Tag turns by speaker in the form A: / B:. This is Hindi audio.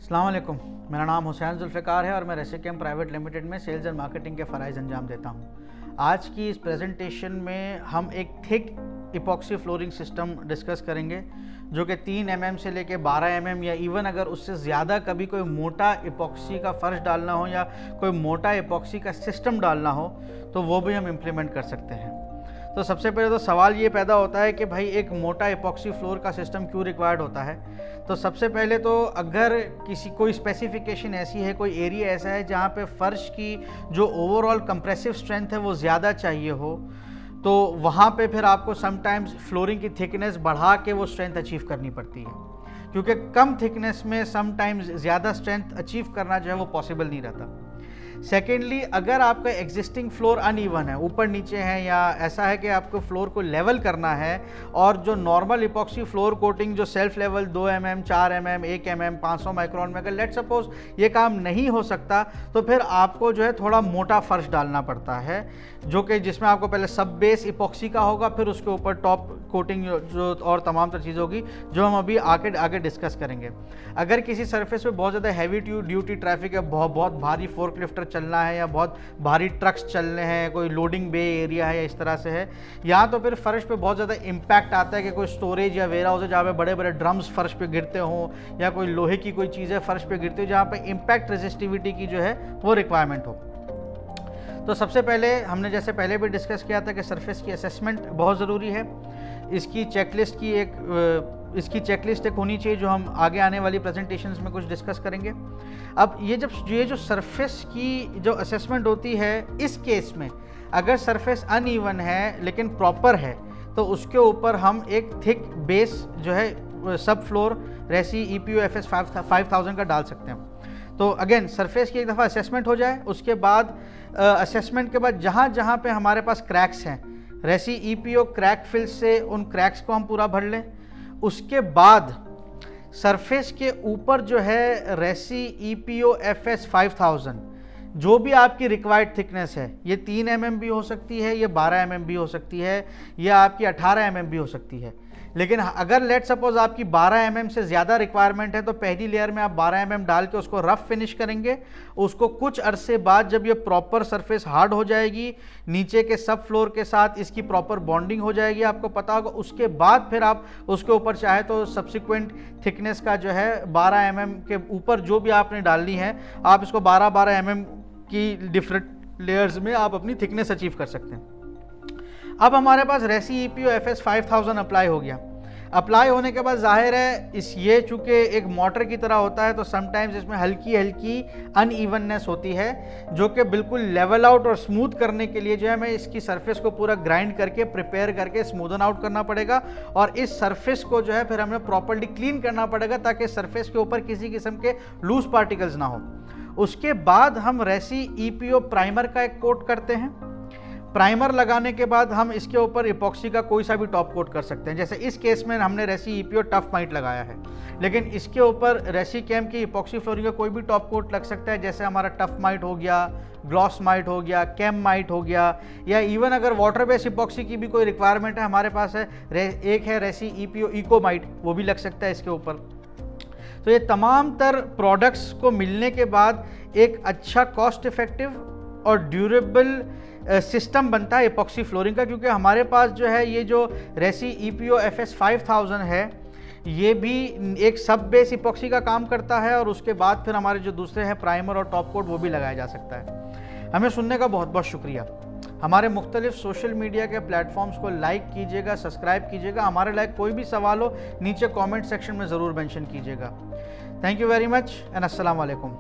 A: अस्सलाम वालेकुम, मेरा नाम हुसैन जुल्फ़िकार है और मैं रेसिकेम प्राइवेट लिमिटेड में सेल्स एंड मार्केटिंग के फ़राइज़ अंजाम देता हूँ। आज की इस प्रेजेंटेशन में हम एक thick epoxy flooring system discuss करेंगे जो कि 3 mm से लेके 12 mm या इवन अगर उससे ज़्यादा कभी कोई मोटा इपॉक्सी का फ़र्श डालना हो या कोई मोटा इपॉक्सी का सिस्टम डालना हो तो वो भी हम इम्प्लीमेंट कर सकते हैं। तो सबसे पहले तो सवाल ये पैदा होता है कि भाई एक मोटा इपॉक्सी फ्लोर का सिस्टम क्यों रिक्वायर्ड होता है। तो सबसे पहले तो अगर कोई स्पेसिफिकेशन ऐसी है, कोई एरिया ऐसा है जहाँ पे फर्श की जो ओवरऑल कंप्रेसिव स्ट्रेंथ है वो ज़्यादा चाहिए हो, तो वहाँ पे फिर आपको समटाइम्स फ्लोरिंग की थिकनेस बढ़ा के वो स्ट्रेंथ अचीव करनी पड़ती है, क्योंकि कम थिकनेस में समटाइम्स ज़्यादा स्ट्रेंथ अचीव करना जो है वो पॉसिबल नहीं रहता। सेकेंडली, अगर आपका एग्जिस्टिंग फ्लोर अनइवन है, ऊपर नीचे है, या ऐसा है कि आपको फ्लोर को लेवल करना है और जो नॉर्मल इपॉक्सी फ्लोर कोटिंग जो self level 2 mm, 4 mm, 1 mm, 500 micron में अगर लेट सपोज ये काम नहीं हो सकता तो फिर आपको जो है थोड़ा मोटा फर्श डालना पड़ता है, जो कि जिसमें आपको पहले सब बेस इपॉक्सी का होगा, फिर उसके ऊपर टॉप कोटिंग जो और तमाम तरह चीज़ होगी जो हम अभी आगे डिस्कस करेंगे। अगर किसी सरफेस पे बहुत ज़्यादा हैवी ड्यूटी ट्रैफिक है, बहुत भारी फोर्कलिफ्टर चलना है या बहुत भारी ट्रक्स चलने हैं, कोई लोडिंग बे एरिया है या इस तरह से है, या तो फिर फर्श पे बहुत ज़्यादा इम्पैक्ट आता है कि कोई स्टोरेज या वेयर हाउस है जहाँ पे बड़े बड़े ड्रम्स फर्श पे गिरते हों, या कोई लोहे की कोई चीज़ें फर्श पे गिरती हो जहाँ पे इम्पैक्ट रेजिस्टिविटी की जो है वो रिक्वायरमेंट हो। तो सबसे पहले हमने जैसे पहले भी डिस्कस किया था कि सरफेस की असेसमेंट बहुत ज़रूरी है। इसकी चेकलिस्ट एक होनी चाहिए जो हम आगे आने वाली प्रेजेंटेशंस में कुछ डिस्कस करेंगे। अब ये जो सरफेस की जो असेसमेंट होती है, इस केस में अगर सरफेस अनइवन है लेकिन प्रॉपर है तो उसके ऊपर हम एक थिक बेस जो है सब फ्लोर रेसी EPO FS 5000 का डाल सकते हैं। तो अगेन सरफेस की एक दफ़ा असेसमेंट हो जाए, उसके बाद असेसमेंट के बाद जहाँ पे हमारे पास क्रैक्स हैं, रेसी EPO क्रैक फिल से उन क्रैक्स को हम पूरा भर लें। उसके बाद सरफेस के ऊपर जो है रेसी EPO FS 5000 जो भी आपकी रिक्वायर्ड थिकनेस है, ये 3 mm भी हो सकती है, ये 12 mm भी हो सकती है, या आपकी 18 mm भी हो सकती है। लेकिन अगर लेट सपोज आपकी 12 mm से ज़्यादा रिक्वायरमेंट है तो पहली लेयर में आप 12 mm डाल के उसको रफ फिनिश करेंगे। उसको कुछ अरसे बाद जब ये प्रॉपर सरफेस हार्ड हो जाएगी, नीचे के सब फ्लोर के साथ इसकी प्रॉपर बॉन्डिंग हो जाएगी, आपको पता होगा, उसके बाद फिर आप उसके ऊपर चाहे तो सब्सिक्वेंट थिकनेस का जो है 12 mm के ऊपर जो भी आपने डालनी है, आप इसको 12 mm की डिफरेंट लेयर्स में आप अपनी थिकनेस अचीव कर सकते हैं। अब हमारे पास रेसी EPO FS 5000 अप्लाई हो गया। अप्लाई होने के बाद जाहिर है ये चूँकि एक मोटर की तरह होता है तो समटाइम्स इसमें हल्की अनइवननेस होती है, जो कि बिल्कुल लेवल आउट और स्मूथ करने के लिए जो है हमें इसकी सरफेस को पूरा ग्राइंड करके प्रिपेयर करके स्मूदन आउट करना पड़ेगा, और इस सरफेस को जो है फिर हमें प्रॉपर्ली क्लीन करना पड़ेगा ताकि सरफेस के ऊपर किसी किस्म के लूज पार्टिकल्स ना हो। उसके बाद हम रेसी EPO प्राइमर का एक कोट करते हैं। प्राइमर लगाने के बाद हम इसके ऊपर इपॉक्सी का कोई सा भी टॉप कोट कर सकते हैं। जैसे इस केस में हमने रेसी EPO टफ माइट लगाया है, लेकिन इसके ऊपर रेसिकेम की इपॉक्सी फ्लोरिंग का कोई भी टॉप कोट लग सकता है। जैसे हमारा टफ माइट हो गया, ग्लॉस माइट हो गया, कैम माइट हो गया, या इवन अगर वाटर बेस इपॉक्सी की भी कोई रिक्वायरमेंट है हमारे पास है, एक है रेसी EPO इको माइट, वो भी लग सकता है इसके ऊपर। तो ये तमाम तर प्रोडक्ट्स को मिलने के बाद एक अच्छा कॉस्ट इफेक्टिव और ड्यूरेबल सिस्टम बनता है इपॉक्सी फ्लोरिंग का, क्योंकि हमारे पास जो है ये जो रेसी EPO FS 5000 है ये भी एक सब बेस इपॉक्सी का काम करता है, और उसके बाद फिर हमारे जो दूसरे हैं प्राइमर और टॉप कोट वो भी लगाया जा सकता है। हमें सुनने का बहुत बहुत शुक्रिया। हमारे मुख्तलिफ सोशल मीडिया के प्लेटफॉर्म्स को लाइक कीजिएगा, सब्सक्राइब कीजिएगा। हमारे लायक कोई भी सवाल हो नीचे कमेंट सेक्शन में ज़रूर मेंशन कीजिएगा। Thank you very much and अस्सलाम वालेकुम।